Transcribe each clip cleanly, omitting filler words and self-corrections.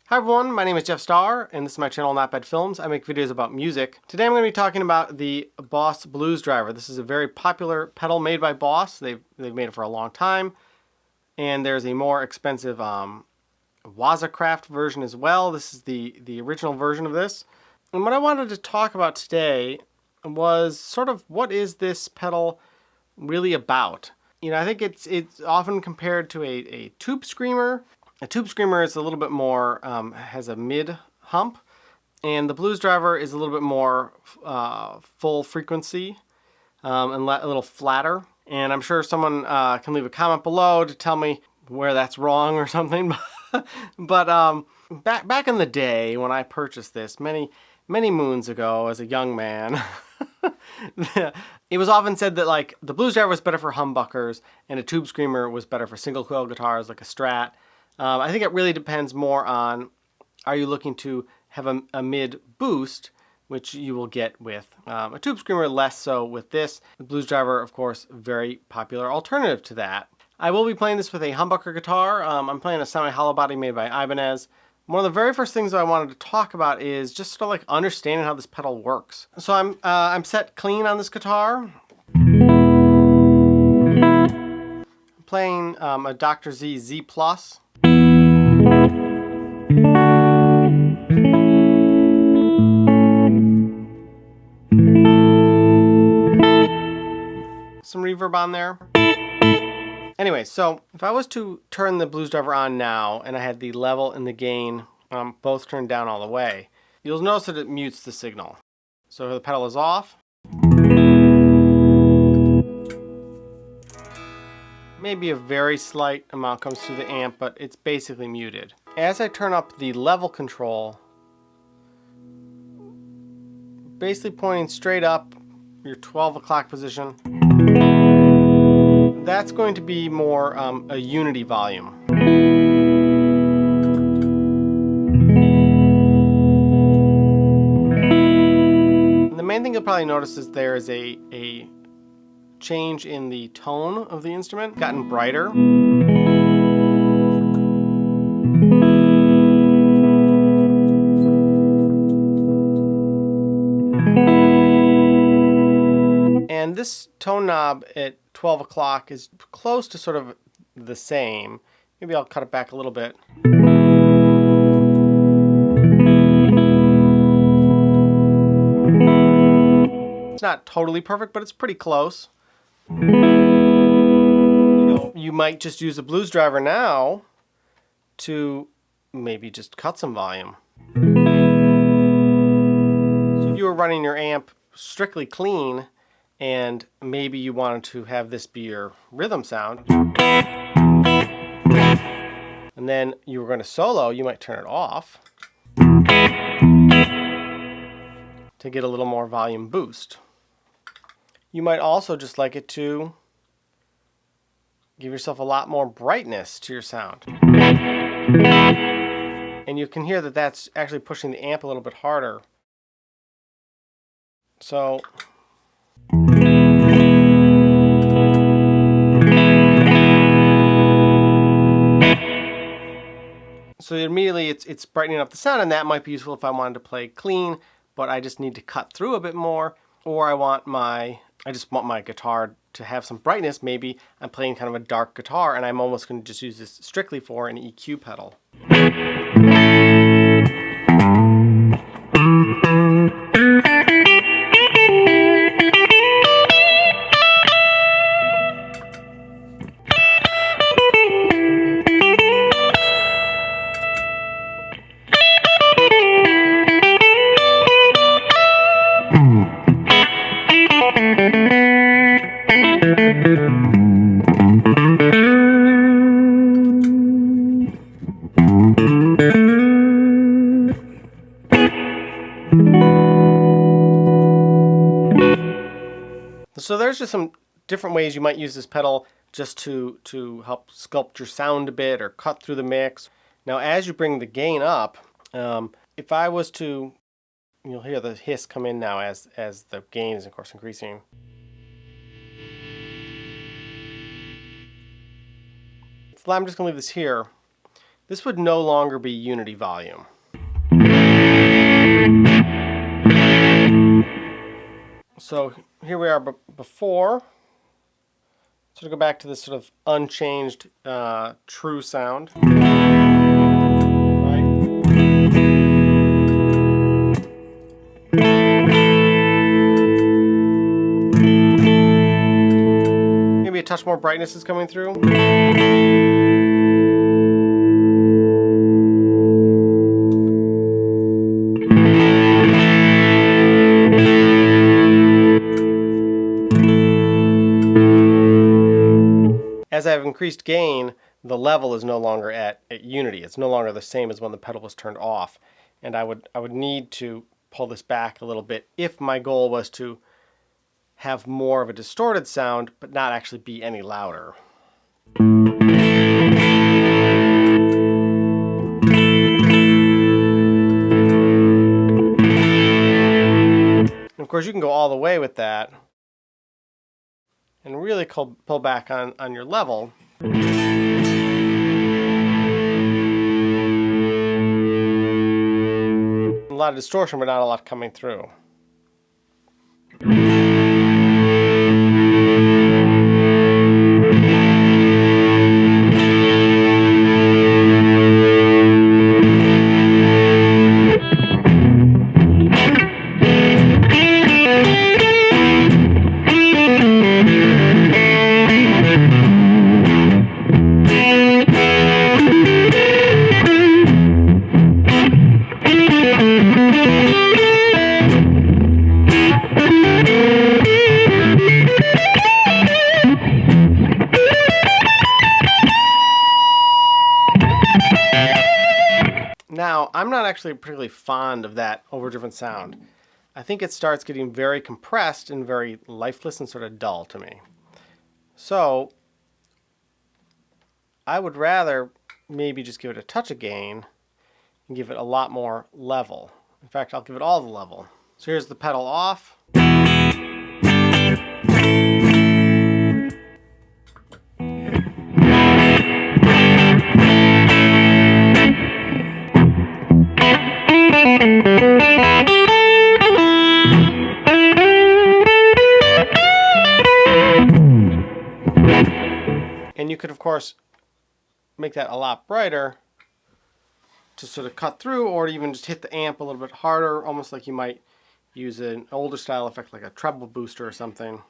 Hi everyone, my name is Jeff Starr, and this is my channel Not Bad Films. I make videos about music. Today I'm going to be talking about the Boss Blues Driver. This is a very popular pedal made by Boss. They've made it for a long time. And there's a more expensive Wazacraft version as well. This is the original version of this. And what I wanted to talk about today was sort of what is this pedal really about? You know, I think it's often compared to a tube screamer. A tube screamer is a little bit more, has a mid hump, and the Blues Driver is a little bit more full frequency and a little flatter. And I'm sure someone can leave a comment below to tell me where that's wrong or something. But back in the day when I purchased this, many moons ago as a young man, it was often said that like the Blues Driver was better for humbuckers and a tube screamer was better for single coil guitars like a Strat. I think it really depends more on, are you looking to have a mid boost, which you will get with a tube screamer, less so with this. The Blues Driver, of course, very popular alternative to that. I will be playing this with a humbucker guitar. I'm playing a semi-hollow body made by Ibanez. One of the very first things that I wanted to talk about is just sort of like understanding how this pedal works. So I'm set clean on this guitar. I'm playing a Dr. Z Z+. Some reverb on there. Anyway, so if I was to turn the Blues Driver on now and I had the level and the gain both turned down all the way, you'll notice that it mutes the signal. So the pedal is off. Maybe a very slight amount comes through the amp, but it's basically muted. As I turn up the level control, basically pointing straight up, your 12 o'clock position, that's going to be more a unity volume. And the main thing you'll probably notice is there is a change in the tone of the instrument, gotten brighter. And this tone knob at 12 o'clock is close to sort of the same. Maybe I'll cut it back a little bit. It's not totally perfect, but it's pretty close. You might just use a Blues Driver now to maybe just cut some volume. So if you were running your amp strictly clean, and maybe you wanted to have this be your rhythm sound, and then you were going to solo, you might turn it off to get a little more volume boost. You might also just like it to give yourself a lot more brightness to your sound. And you can hear that that's actually pushing the amp a little bit harder. So immediately it's brightening up the sound, and that might be useful if I wanted to play clean, but I just need to cut through a bit more, or I just want my guitar to have some brightness. Maybe I'm playing kind of a dark guitar and I'm almost going to just use this strictly for an EQ pedal. So there's just some different ways you might use this pedal just to help sculpt your sound a bit or cut through the mix. Now as you bring the gain up, if I was to, you'll hear the hiss come in now as the gain is of course increasing. So I'm just going to leave this here. this would no longer be unity volume. So here we are before. So to go back to this sort of unchanged true sound. Right? Maybe a touch more brightness is coming through. As I've increased gain, the level is no longer at unity. It's no longer the same as when the pedal was turned off. And I would need to pull this back a little bit if my goal was to have more of a distorted sound, but not actually be any louder. And of course, you can go all the way with that and really pull back on your level. A lot of distortion, but not a lot coming through. Now, I'm not actually particularly fond of that overdriven sound. I think it starts getting very compressed and very lifeless and sort of dull to me. So, I would rather maybe just give it a touch of gain and give it a lot more level. In fact, I'll give it all the level. So here's the pedal off. And you could, of course, make that a lot brighter to sort of cut through, or even just hit the amp a little bit harder, almost like you might use an older style effect like a treble booster or something.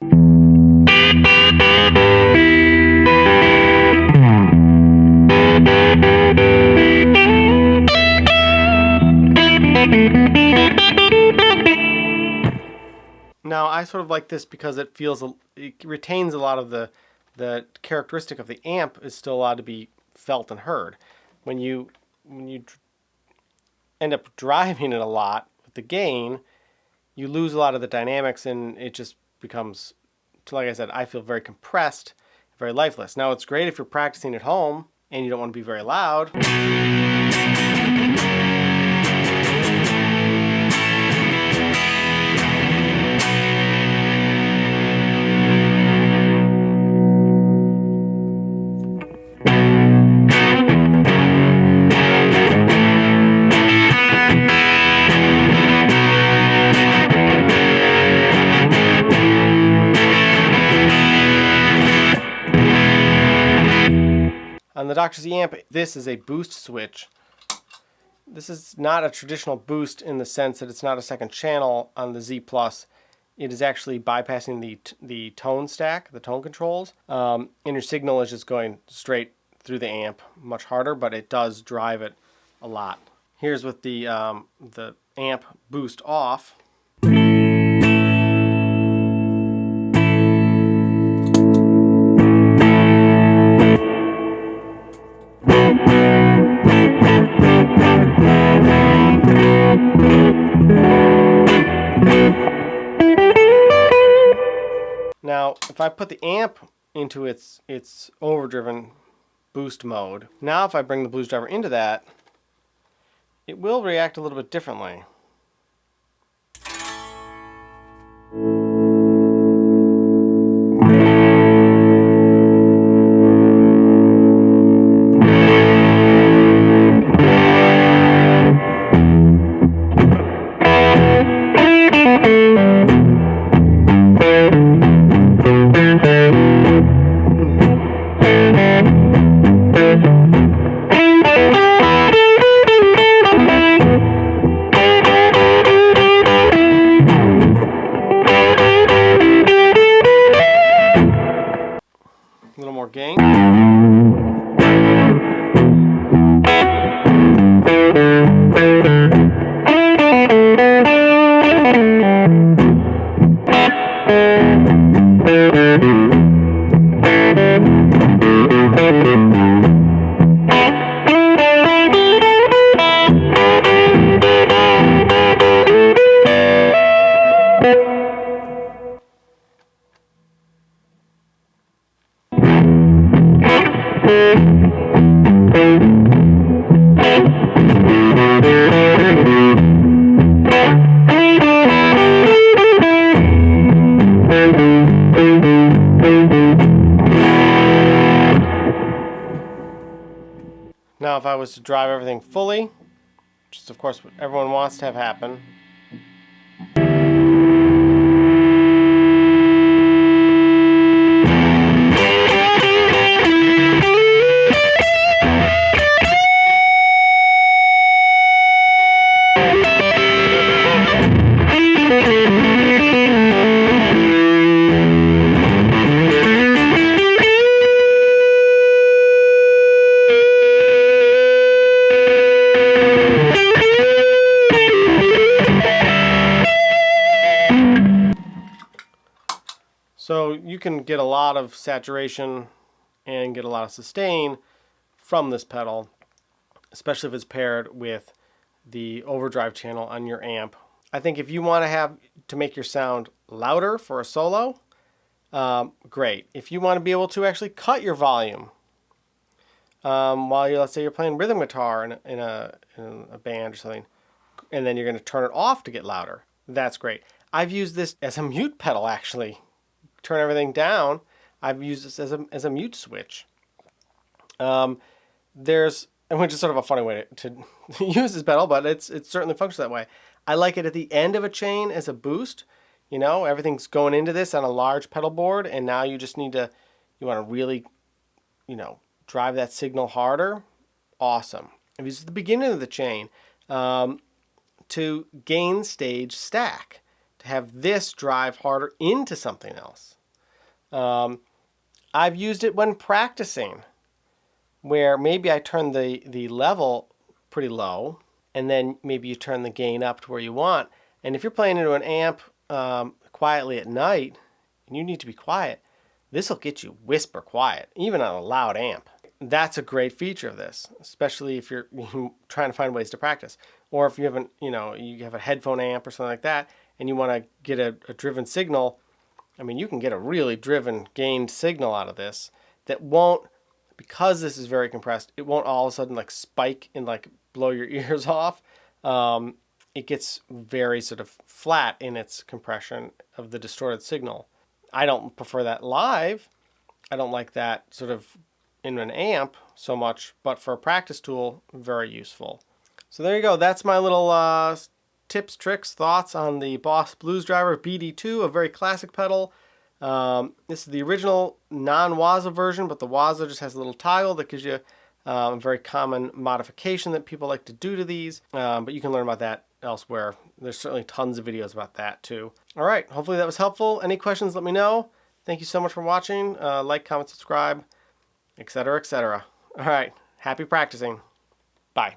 Now, I sort of like this because it retains a lot of the characteristic of the amp is still allowed to be felt and heard. When you end up driving it a lot with the gain, you lose a lot of the dynamics, and it just becomes, like I said, I feel very compressed, very lifeless. Now, it's great if you're practicing at home and you don't want to be very loud. On the Dr. Z amp, this is a boost switch. This is not a traditional boost in the sense that it's not a second channel on the Z+. It is actually bypassing the tone stack, the tone controls, and your signal is just going straight through the amp, much harder, but it does drive it a lot. Here's with the amp boost off. Now, if I put the amp into its overdriven boost mode, now if I bring the blues driver into that, it will react a little bit differently. is to drive everything fully, which is of course what everyone wants to have happen. So you can get a lot of saturation and get a lot of sustain from this pedal, especially if it's paired with the overdrive channel on your amp. I think if you want to make your sound louder for a solo, great. If you want to be able to actually cut your volume while let's say you're playing rhythm guitar in a band or something, and then you're going to turn it off to get louder, that's great. I've used this as a mute pedal actually. Turn everything down. I've used this as a mute switch. Which is sort of a funny way to use this pedal, but it certainly functions that way. I like it at the end of a chain as a boost. You know, everything's going into this on a large pedal board, and now you just you want to really, drive that signal harder. Awesome. I've used it at the beginning of the chain to gain stage stack, to have this drive harder into something else. I've used it when practicing, where maybe I turn the level pretty low, and then maybe you turn the gain up to where you want. And if you're playing into an amp quietly at night, and you need to be quiet, this will get you whisper quiet, even on a loud amp. That's a great feature of this, especially if you're trying to find ways to practice. Or if you haven't, you have a headphone amp or something like that, and you want to get a driven signal. I mean, you can get a really driven gained signal out of this that won't, because this is very compressed, it won't all of a sudden like spike and like blow your ears off. It gets very sort of flat in its compression of the distorted signal. I don't prefer that live. I don't like that sort of in an amp so much, but for a practice tool, very useful. So there you go. That's my little tips, tricks, thoughts on the Boss Blues Driver BD-2, a very classic pedal. This is the original non-Waza version, but the Waza just has a little toggle that gives you a very common modification that people like to do to these. But you can learn about that elsewhere. There's certainly tons of videos about that too. All right, hopefully that was helpful. Any questions, let me know. Thank you so much for watching. Like, comment, subscribe, etc., etc. All right, happy practicing. Bye.